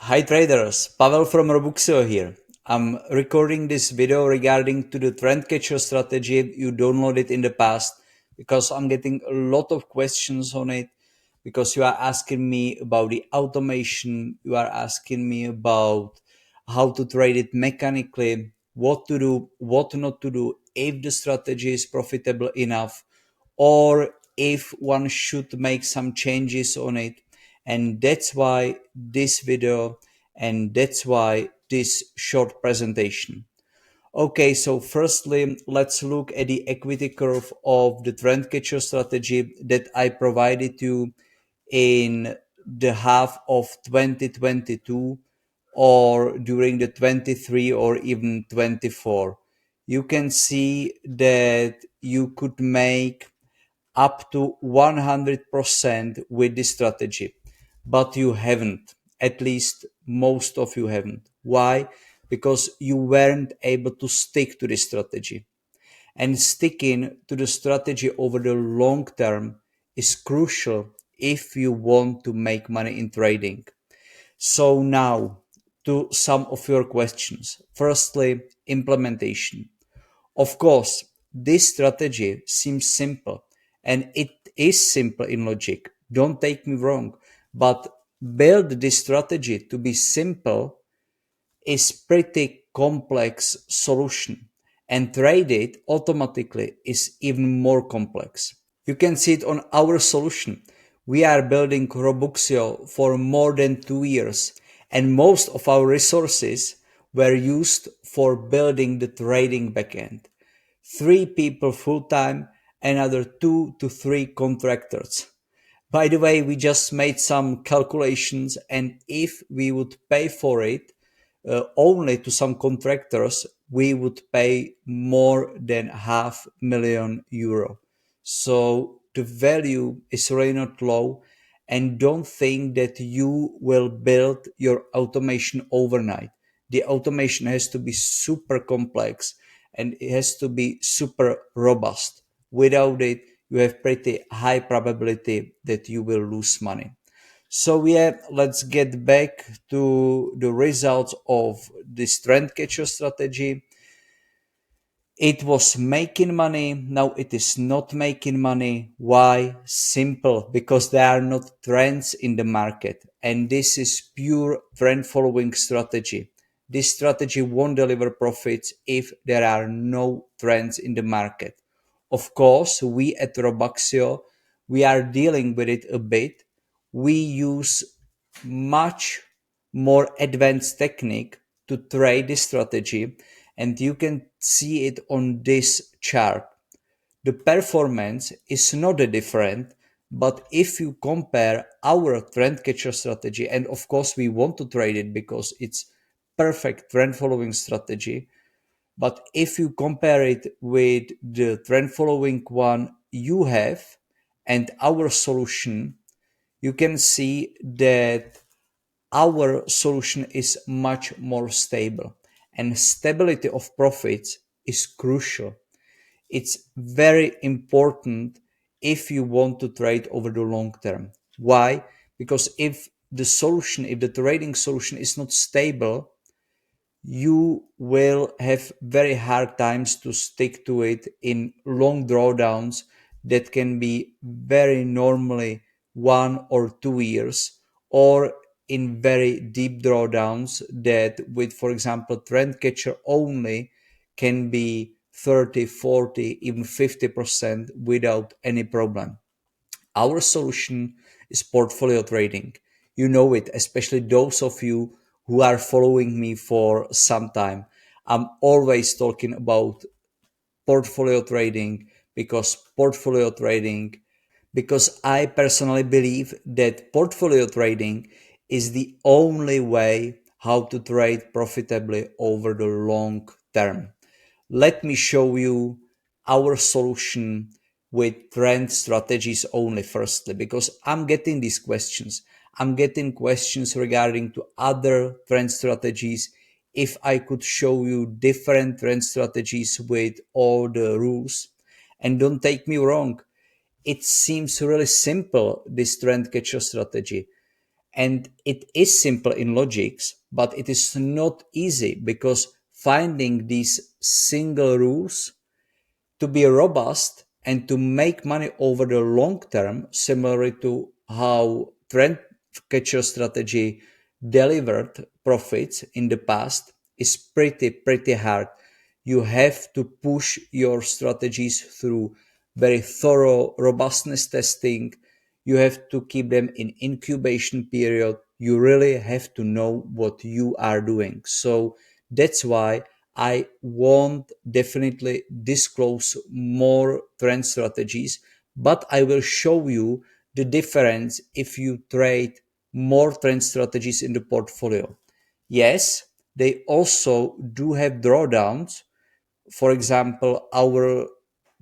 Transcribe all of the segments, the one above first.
Hi traders, Pavel from Robuxio here. I'm recording this video regarding to the TrendCatcher strategy you downloaded in the past because I'm getting a lot of questions on it because you are asking me about the automation, you are asking me about how to trade it mechanically, what to do, what not to do, if the strategy is profitable enough, or if one should make some changes on it. And that's why this video and that's why this short presentation. Okay, so firstly, let's look at the equity curve of the trend catcher strategy that I provided you in the half of 2022 or during the 23 or even 24. You can see that you could make up to 100% with this strategy, but you haven't. At least most of you haven't. Why? Because you weren't able to stick to this strategy. And sticking to the strategy over the long term is crucial if you want to make money in trading. So now to some of your questions. Firstly, implementation. Of course, this strategy seems simple, and it is simple in logic. Don't take me wrong, but build this strategy to be simple is pretty complex solution, and trade it automatically is even more complex. You can see it on our solution. We are building Robuxio for more than 2 years, and most of our resources were used for building the trading backend. 3 people full-time, another 2 to 3 contractors. By the way, we just made some calculations, and if we would pay for it only to some contractors, we would pay more than €500,000. So the value is really not low, and don't think that you will build your automation overnight. The automation has to be super complex and it has to be super robust. Without it, you have pretty high probability that you will lose money. So yeah, let's get back to the results of this trend catcher strategy. It was making money, now it is not making money. Why? Simple, because there are not trends in the market, and this is pure trend following strategy. This strategy won't deliver profits if there are no trends in the market. Of course, we at Robuxio, we are dealing with it a bit. We use much more advanced technique to trade this strategy, and you can see it on this chart. The performance is not different, but if you compare our trend catcher strategy, and of course we want to trade it because it's perfect trend following strategy, but if you compare it with the trend following one you have and our solution, you can see that our solution is much more stable, and stability of profits is crucial. It's very important if you want to trade over the long term. Why? Because if the trading solution is not stable, you will have very hard times to stick to it in long drawdowns that can be very normally 1 or 2 years, or in very deep drawdowns that with, for example, trend catcher only can be 30, 40, even 50% without any problem. Our solution is portfolio trading. You know it, especially those of you who are following me for some time. I'm always talking about portfolio trading because I personally believe that portfolio trading is the only way how to trade profitably over the long term. Let me show you our solution with trend strategies only firstly, because I'm getting these questions. I'm getting questions regarding to other trend strategies. If I could show you different trend strategies with all the rules. And don't take me wrong, it seems really simple, this trend catcher strategy. And it is simple in logics, but it is not easy because finding these single rules to be robust and to make money over the long term, similar to how trend catcher strategy delivered profits in the past, is pretty hard. You have to push your strategies through very thorough robustness testing. You have to keep them in incubation period. You really have to know what you are doing. So that's why I won't definitely disclose more trend strategies, but I will show you the difference if you trade more trend strategies in the portfolio. Yes, they also do have drawdowns. For example, our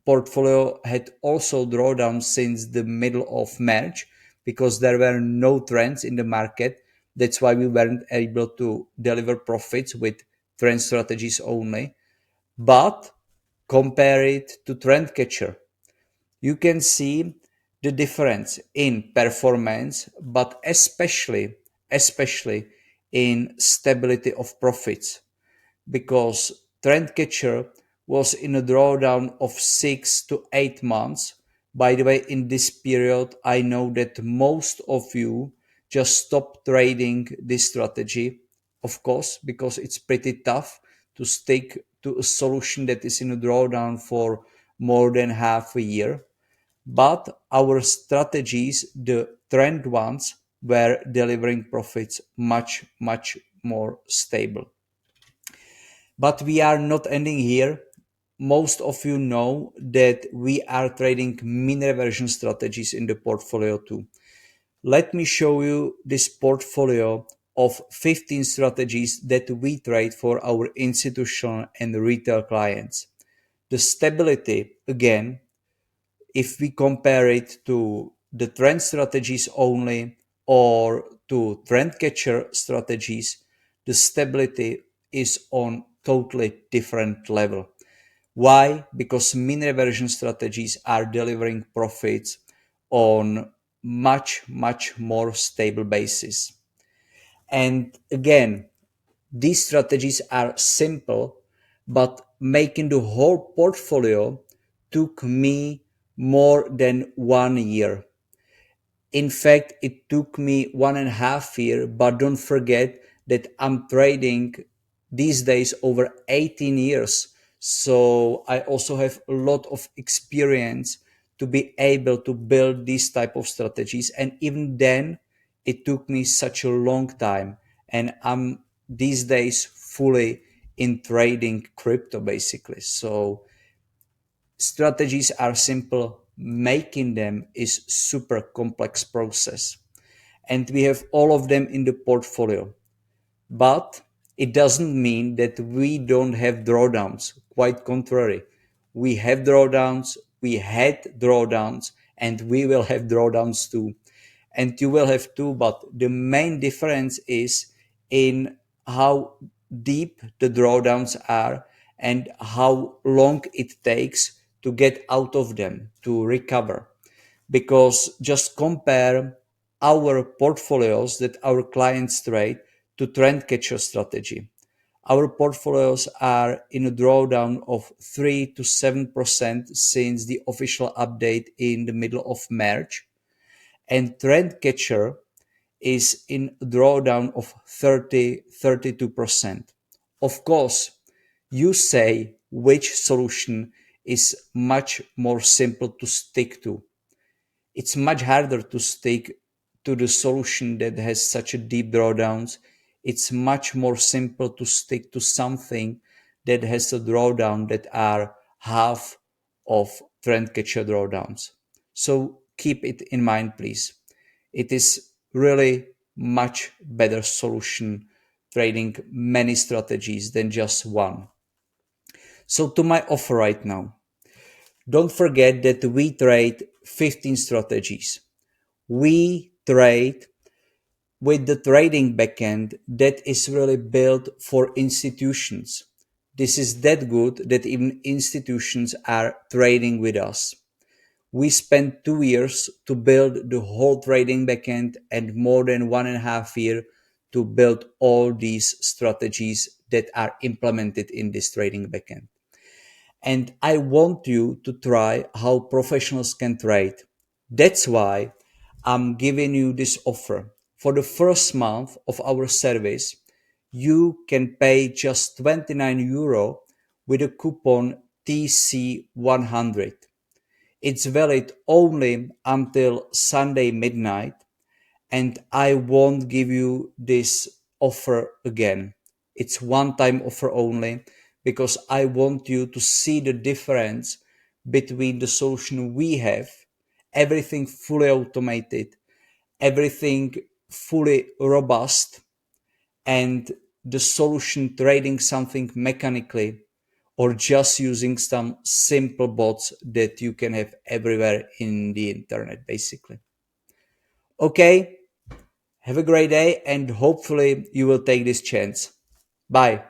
portfolio had also drawdowns since the middle of March because there were no trends in the market. That's why we weren't able to deliver profits with trend strategies only. But compare it to TrendCatcher. You can see the difference in performance, but especially in stability of profits, because TrendCatcher was in a drawdown of 6 to 8 months. By the way, in this period, I know that most of you just stop trading this strategy, of course, because it's pretty tough to stick to a solution that is in a drawdown for more than half a year. But our strategies, the trend ones, were delivering profits much more stable. But we are not ending here. Most of you know that we are trading mean reversion strategies in the portfolio too. Let me show you this portfolio of 15 strategies that we trade for our institutional and retail clients. The stability, again, if we compare it to the trend strategies only or to trend catcher strategies, the stability is on totally different level. Why? Because mean reversion strategies are delivering profits on much more stable basis. And again, these strategies are simple, but making the whole portfolio took me more than 1 year. In fact, it took me 1.5 years, but don't forget that I'm trading these days over 18 years. So I also have a lot of experience to be able to build these type of strategies. And even then, it took me such a long time. And I'm these days fully in trading crypto basically. So strategies are simple, making them is super complex process. And we have all of them in the portfolio. But it doesn't mean that we don't have drawdowns. Quite contrary. We have drawdowns, we had drawdowns, and we will have drawdowns too. And you will have too, but the main difference is in how deep the drawdowns are and how long it takes to get out of them, to recover. Because just compare our portfolios that our clients trade to trend catcher strategy. Our portfolios are in a drawdown of 3 to 7% since the official update in the middle of March, and trend catcher is in drawdown of 32%. Of course, you say which solution is much more simple to stick to. It's much harder to stick to the solution that has such a deep drawdowns. It's much more simple to stick to something that has a drawdown that are half of trend catcher drawdowns. So keep it in mind, please. It is really much better solution trading many strategies than just one. So to my offer right now, don't forget that we trade 15 strategies. We trade with the trading backend that is really built for institutions. This is that good that even institutions are trading with us. We spent 2 years to build the whole trading backend and more than 1.5 years to build all these strategies that are implemented in this trading backend. And I want you to try how professionals can trade. That's why I'm giving you this offer. For the first month of our service, you can pay just 29 euro with a coupon TC100. It's valid only until Sunday midnight, and I won't give you this offer again. It's one time offer only because I want you to see the difference between the solution we have, everything fully automated, everything fully robust, and the solution trading something mechanically or just using some simple bots that you can have everywhere in the internet, basically. Okay, have a great day and hopefully you will take this chance. Bye.